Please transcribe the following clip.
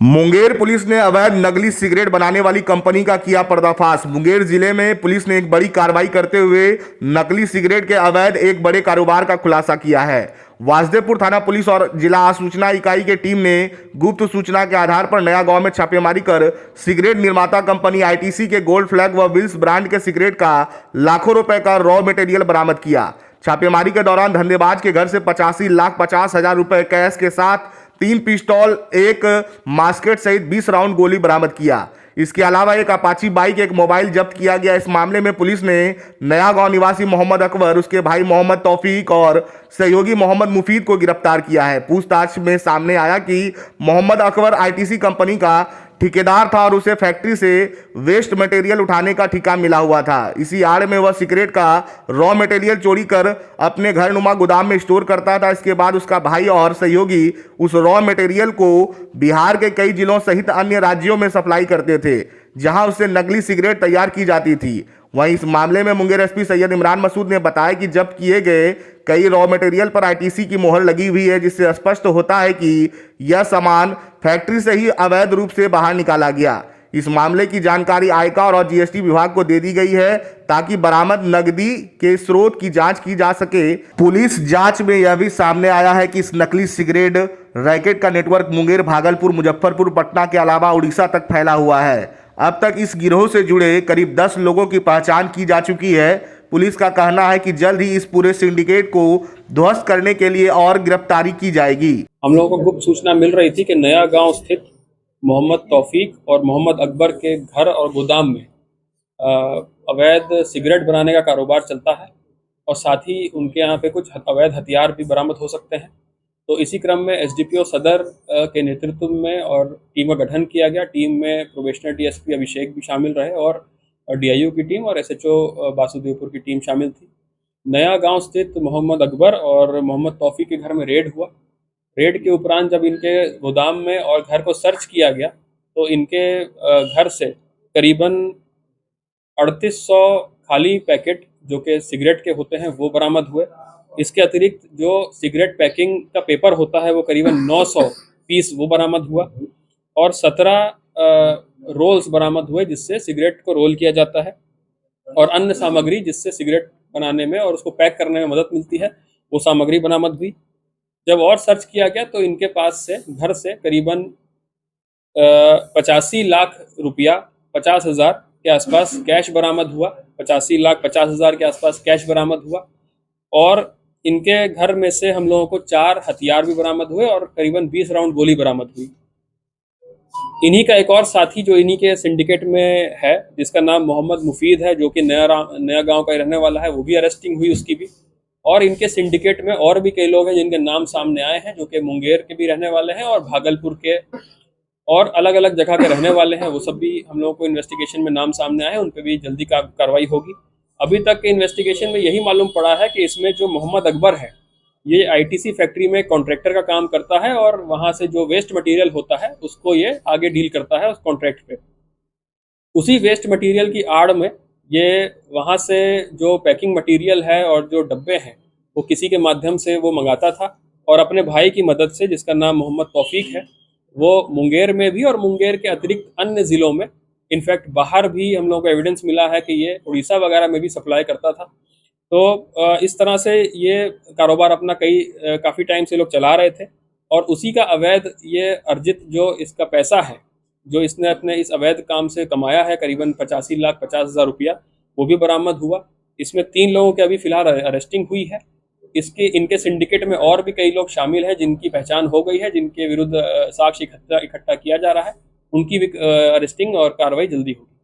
Munger police ने अवैध नकली सिगरेट बनाने वाली कंपनी का किया पर्दाफाश। मुंगेर जिले में पुलिस ने एक बड़ी कार्रवाई करते हुए नकली सिगरेट के अवैध एक बड़े कारोबार का खुलासा किया है। वासुदेवपुर थाना पुलिस और जिला सूचना इकाई की टीम ने गुप्त सूचना के आधार पर नया गांव में छापेमारी कर सिगरेट निर्माता कंपनी आईटीसी के गोल्ड फ्लैग व विल्स ब्रांड के सिगरेट का लाखों रुपए का रॉ मटेरियल बरामद किया। छापेमारी के दौरान धंधेबाज के घर से 85,50,000 रुपए कैश के साथ 3 पिस्तौल, एक मास्केट सहित 20 राउंड गोली बरामद किया। इसके अलावा एक अपाची बाइक, एक मोबाइल जब्त किया गया। इस मामले में पुलिस ने नया गांव निवासी मोहम्मद अकबर, उसके भाई मोहम्मद तौफीक और सहयोगी मोहम्मद मुफीद को गिरफ्तार किया है। पूछताछ में सामने आया कि मोहम्मद अकबर आईटीसी कंपनी का ठेकेदार था और उसे फैक्ट्री से वेस्ट मटेरियल उठाने का ठेका मिला हुआ था। इसी आड़ में वह सिगरेट का रॉ मटेरियल चोरी कर अपने घर नुमा गोदाम में स्टोर करता था। इसके बाद उसका भाई और सहयोगी उस रॉ मटेरियल को बिहार के कई जिलों सहित अन्य राज्यों में सप्लाई करते थे, जहां उससे नकली सिगरेट तैयार की जाती थी। वहीं इस मामले में मुंगेर एसपी सैयद इमरान मसूद ने बताया कि जब्त किए गए कई रॉ मटेरियल पर आईटीसी की मोहर लगी हुई है, जिससे स्पष्ट होता है कि यह सामान फैक्ट्री से ही अवैध रूप से बाहर निकाला गया। इस मामले की जानकारी आयकर और जीएसटी विभाग को दे दी गई है ताकि बरामद नकदी के स्रोत की जांच की जा सके। पुलिस जांच में यह भी सामने आया है कि इस नकली सिगरेट रैकेट का नेटवर्क मुंगेर, भागलपुर, मुजफ्फरपुर, पटना के अलावा उड़ीसा तक फैला हुआ है। अब तक इस गिरोह से जुड़े करीब 10 लोगों की पहचान की जा चुकी है। पुलिस का कहना है कि जल्द ही इस पूरे सिंडिकेट को ध्वस्त करने के लिए और गिरफ्तारी की जाएगी। हम लोगों को गुप्त सूचना मिल रही थी कि नया गांव स्थित मोहम्मद तौफीक और मोहम्मद अकबर के घर और गोदाम में अवैध सिगरेट बनाने का कारोबार चलता है और साथ ही उनके यहाँ पे कुछ अवैध हथियार भी बरामद हो सकते हैं। तो इसी क्रम में एसडीपीओ सदर के नेतृत्व में और टीम का गठन किया गया। टीम में प्रोबेशनर डीएसपी अभिषेक भी शामिल रहे और डीआईओ की टीम और एसएचओ वासुदेवपुर की टीम शामिल थी। नया गांव स्थित मोहम्मद अकबर और मोहम्मद तौफीक के घर में रेड हुआ। रेड के उपरांत जब इनके गोदाम में और घर को सर्च किया गया तो इनके घर से करीबन 3800 खाली पैकेट जो कि सिगरेट के होते हैं वो बरामद हुए। इसके अतिरिक्त जो सिगरेट पैकिंग का पेपर होता है वो करीबन 900 पीस वो बरामद हुआ और 17 रोल्स बरामद हुए जिससे सिगरेट को रोल किया जाता है और अन्य सामग्री जिससे सिगरेट बनाने में और उसको पैक करने में मदद मिलती है वो सामग्री बरामद हुई। जब और सर्च किया गया तो इनके पास से घर से करीबन 85 लाख रुपया 50,000 के आसपास कैश बरामद हुआ। 85,50,000 के आसपास कैश बरामद हुआ और इनके घर में से हम लोगों को 4 हथियार भी बरामद हुए और करीबन 20 राउंड गोली बरामद हुई। इन्हीं का एक और साथी जो इन्हीं के सिंडिकेट में है जिसका नाम मोहम्मद मुफीद है, जो कि नया गांव का रहने वाला है, वो भी अरेस्टिंग हुई उसकी भी। और इनके सिंडिकेट में और भी कई लोग हैं जिनके नाम सामने आए हैं, जो कि मुंगेर के भी रहने वाले हैं और भागलपुर के और अलग अलग जगह के रहने वाले हैं। वो सब भी हम लोगों को इन्वेस्टिगेशन में नाम सामने आए हैं, उन पर भी जल्दी कार्रवाई होगी। अभी तक के इन्वेस्टिगेशन में यही मालूम पड़ा है कि इसमें जो मोहम्मद अकबर है ये आईटीसी फैक्ट्री में कॉन्ट्रैक्टर का काम करता है और वहां से जो वेस्ट मटेरियल होता है उसको ये आगे डील करता है उस कॉन्ट्रैक्ट पे। उसी वेस्ट मटेरियल की आड़ में ये वहां से जो पैकिंग मटेरियल है और जो डब्बे हैं वो किसी के माध्यम से वो मंगाता था और अपने भाई की मदद से, जिसका नाम मोहम्मद तौफीक है, वो मुंगेर में भी और मुंगेर के अतिरिक्त अन्य ज़िलों में, इनफैक्ट बाहर भी हम लोगों को एविडेंस मिला है कि ये उड़ीसा वगैरह में भी सप्लाई करता था। तो इस तरह से ये कारोबार अपना काफ़ी टाइम से लोग चला रहे थे और उसी का अवैध ये अर्जित जो इसका पैसा है जो इसने अपने इस अवैध काम से कमाया है करीबन 85,50,000 रुपया, वो भी बरामद हुआ। इसमें 3 लोगों के अभी फिलहाल अरेस्टिंग हुई है। इनके सिंडिकेट में और भी कई लोग शामिल हैं जिनकी पहचान हो गई है, जिनके विरुद्ध साक्ष्य इकट्ठा किया जा रहा है। उनकी भी अरेस्टिंग और कार्रवाई जल्दी होगी।